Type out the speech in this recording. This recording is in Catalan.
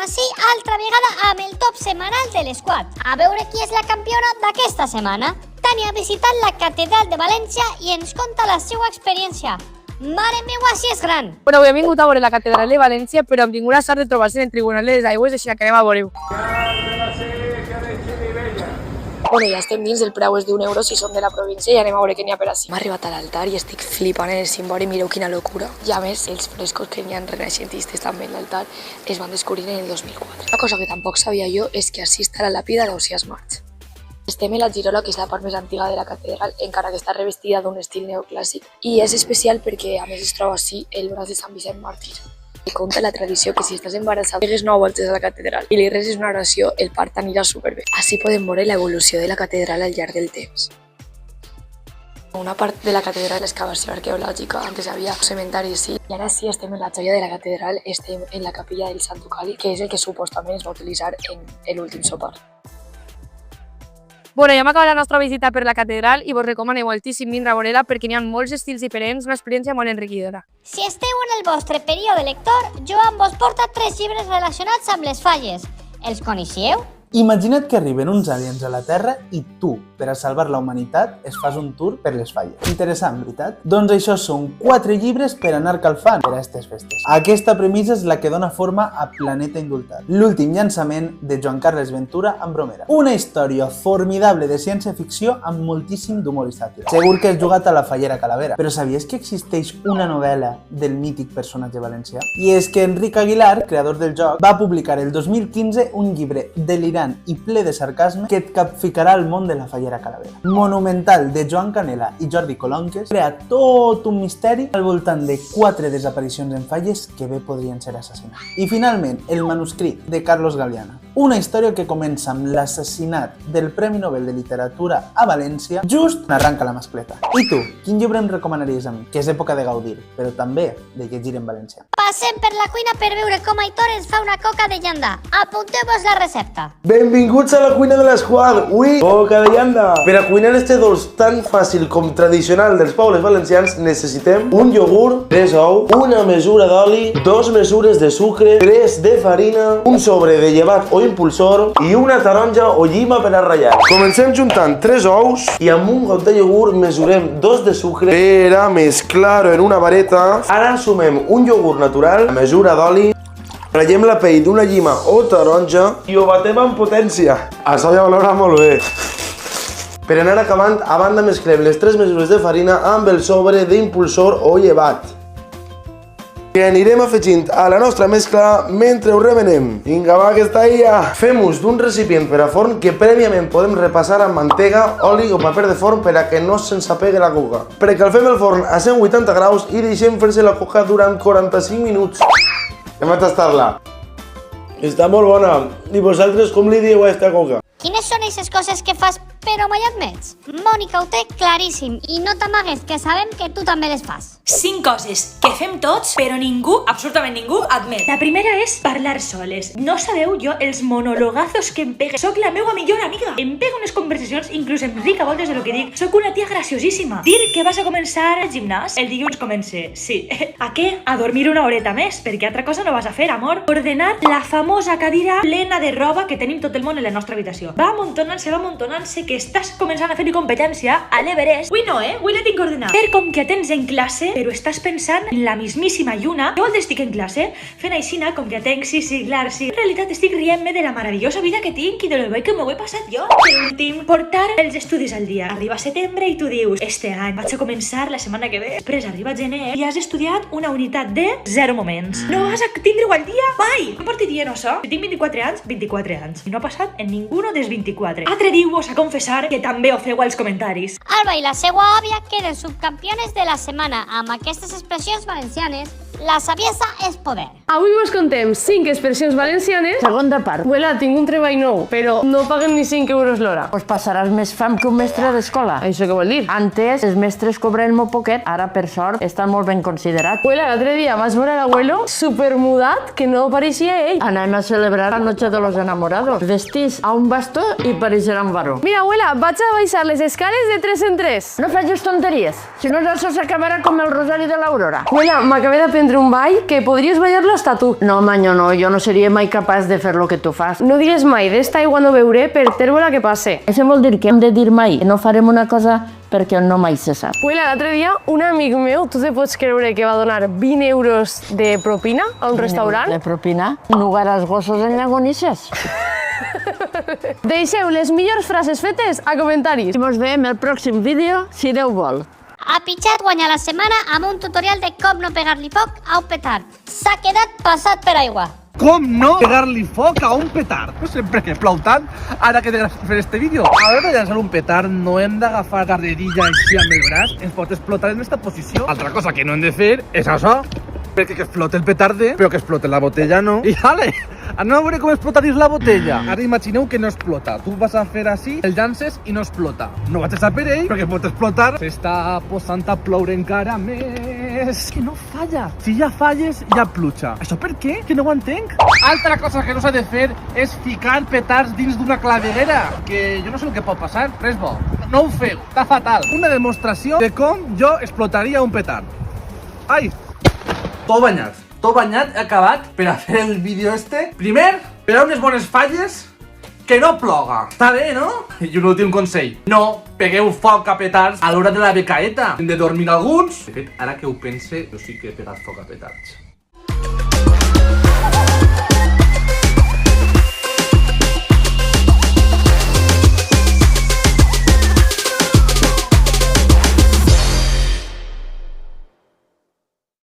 així altra vegada amb el top setmanal de l'Squad. A veure qui és la campiona d'aquesta setmana. Tania ha visitat la Catedral de València i ens conta la seva experiència. Mare meua, si és gran! Bueno, avui hem vingut a veure la Catedral de València, però hem tingut la sort de trobar-se en el Tribunal de les Aigües, així que anem a veure-ho. Bueno, ja estem dins, el preu és d'1 € si som de la província i anem a veure què n'hi ha per ací. M'ha arribat a l'altar i estic flipant en el cimbori, mireu quina locura. I a més, els frescos que n'hi ha renaixentistes també en l'altar es van descobrir en el 2004. Una cosa que tampoc sabia jo és que així està la làpida d'Ausiàs March. Estem en la Girola, que és la part més antiga de la catedral, encara que està revestida d'un estil neoclàssic. I és especial perquè, a més, es troba així el braç de Sant Vicent Màrtir. I conta la tradició que si estàs embarassat pegues 9 voltes a la catedral i li resis una oració, el part anirà superbé. Així podem veure l'evolució de la catedral al llarg del temps. Una part de la catedral és l'excavació arqueològica, antes hi havia cementaris, sí. I ara sí, estem en la joia de la catedral, estem en la capilla del Sant Cali, que és el que supostament es va utilitzar en l'últim sopar. Bueno, ja hem acabat la nostra visita per la catedral i vos recomano moltíssim vindre a veure-la perquè n'hi ha molts estils diferents, una experiència molt enriquidora. Si esteu en el vostre període lector, Joan vos porta 3 llibres relacionats amb les falles. Els coneixeu? Imagina't que arriben uns aliens a la Terra i tu, per a salvar la humanitat, es fas un tour per les falles. Interessant, veritat? Doncs això són 4 llibres per anar calfant per a aquestes festes. Aquesta premissa és la que dona forma a Planeta Indultat, l'últim llançament de Joan Carles Ventura amb Bromera. Una història formidable de ciència-ficció amb moltíssim d'humor i sàtira. Segur que has jugat a la Fallera Calavera, però sabies que existeix una novel·la del mític personatge valencià? I és que Enric Aguilar, creador del joc, va publicar el 2015 un llibre delirant i ple de sarcasme que et capficarà al món de la Fallera Calavera. Monumental, de Joan Canela i Jordi Colonques, crea tot un misteri al voltant de 4 desaparicions en falles que bé podrien ser assassinats. I finalment, el manuscrit de Carlos Galeana, una història que comença amb l'assassinat del Premi Nobel de Literatura a València just quan arranca la mascleta. I tu, quin llibre em recomanaries a mi? Que és època de gaudir, però també de llegir en valencià. Passem per la cuina per veure com Aitor ens fa una coca de llanda. Apunteu-vos la recepta. Benvinguts a la cuina de l'Squad! Ui, coca de llanda! Per a cuinar este dolç tan fàcil com tradicional dels pobles valencians necessitem un iogurt, 3 ous, una mesura d'oli, 2 mesures de sucre, 3 de farina, un sobre de llevat o impulsor i una taronja o llima per a ratllar. Comencem juntant 3 ous i amb un got de iogurt mesurem 2 de sucre per a mesclar-ho en una vareta. Ara sumem un iogurt natural, la mesura d'oli, ratllem la pell d'una llima o taronja i ho batem amb potència. Això ja valora molt bé. Per anar acabant, a banda mesclem les 3 mesures de farina amb el sobre d'impulsor o llevat, que anirem afegint a la nostra mescla mentre ho remenem. Vinga, va, que està ja! Fem ús d'un recipient per a forn que prèviament podem repassar amb mantega, oli o paper de forn per a que no se'ns apegue la coca. Precalfem el forn a 180 graus i deixem fer-se la coca durant 45 minuts. Anem a tastar-la. Està molt bona. I vosaltres com li dieu a esta coca? Quines són aquestes coses que fas però mai admets? Mònica ho té claríssim i no t'amagues, que sabem que tu també les fas. 5 coses que fem tots, però ningú, absolutament ningú, admet. La primera és parlar soles. No sabeu jo els monologazos que em pega. Soc la meva millor amiga. Em pega unes conversacions, inclús em ric a voltes de lo que dic. Soc una tia graciosíssima. Dir que vas a començar el gimnàs el dilluns comença. Sí. A què? A dormir una horeta més, perquè altra cosa no vas a fer, amor. Ordenar la famosa cadira plena de roba que tenim tot el món en la nostra habitació. Va amuntonant-se, que estàs començant a fer-hi competència a l'Everest. Avui no, avui la tinc ordenada. Per com que tens en classe, però estàs pensant en la mismíssima lluna, jo estic en classe, fent aixina com que tenc, sí, clar, sí. En realitat estic rient-me de la meravellosa vida que tinc i de lo bé que m'ho he passat jo. Per últim, portar els estudis al dia. Arriba setembre i tu dius, este any vaig a començar la setmana que ve. Després arriba gener i has estudiat una unitat de 0 moments. No vas a tindre-ho al dia mai. Em porti dient això. Si tinc 24 anys, 24 anys. I no ha passat en ninguno dels 24. Atrediu-vos a confessar que també ho feu als comentaris. Alba i la seua àvia queden subcampiones de la setmana. Amb aquestes expressions valencianes, la saviesa és poder. Avui vos contem 5 expressions valencianes. Segona part. Abuela, tinc un treball nou, però no paguen ni 5 € l'hora. Pues passaràs més fam que un mestre d'escola. Això què vol dir? Antes, els mestres cobraven molt poquet, ara, per sort, estan molt ben considerats. Abuela, l'altre dia vas veure l'abuelo supermudat que no pareixia ell. Anem a celebrar la noche de los enamorados. Vestits a un bastó i pareixeran varó. Mira, abuela, vaig a baixar les escales de 3 en 3. No facis tonteries, si no això s'acabarà com el Rosari de l'Aurora. Abuela, m'acabé d'aprendre un ball que podries ballar-lo hasta tu. No, manyo, no, jo no seria mai capaç de fer lo que tu fas. No digues mai, d'esta aigua no beuré per tèrbola que passe. Això vol dir que hem de dir mai que no farem una cosa perquè no mai se sap. Abuela, l'altre dia un amic meu, tu te pots creure que va donar 20 euros de propina a un restaurant? De propina, nugar els gossos en llagonisses. Deixeu les millors frases fetes a comentaris. I mos veiem el pròxim vídeo, si Déu vol. A Pitxat guanya la setmana amb un tutorial de com no pegar-li foc a un petard. S'ha quedat passat per aigua. Com no pegar-li foc a un petard? No sempre que plou tant, ara que he de fer este vídeo. A l'hora de llançar un petard no hem d'agafar carrerilla així amb el braç, ens pot explotar en esta posició. Altra cosa que no hem de fer és això, perquè que explote el petarde, però que explote la botella no. I ale, anem a veure com explotaris la botella. Ara imagineu que no explota. Tu vas a fer així, el llances i no explota. No vaig a per ell, perquè pot explotar. S'està posant a ploure encara més. Que no falla. Si ja falles, ja pluja. Això per què? Que no ho entenc. Altra cosa que no s'ha de fer és ficar petards dins d'una claveguera, que jo no sé el que pot passar. Res bo. No ho feu. Està fatal. Una demostració de com jo explotaria un petard. Ai! Tot banyat, he acabat per a fer el vídeo este. Primer, per a unes bones falles, que no ploga. Està bé, no? I un últim consell. No pegueu foc a petards a l'hora de la becaeta. Hem de dormir alguns. De fet, ara que ho pense, jo sí que he pegat foc a petards.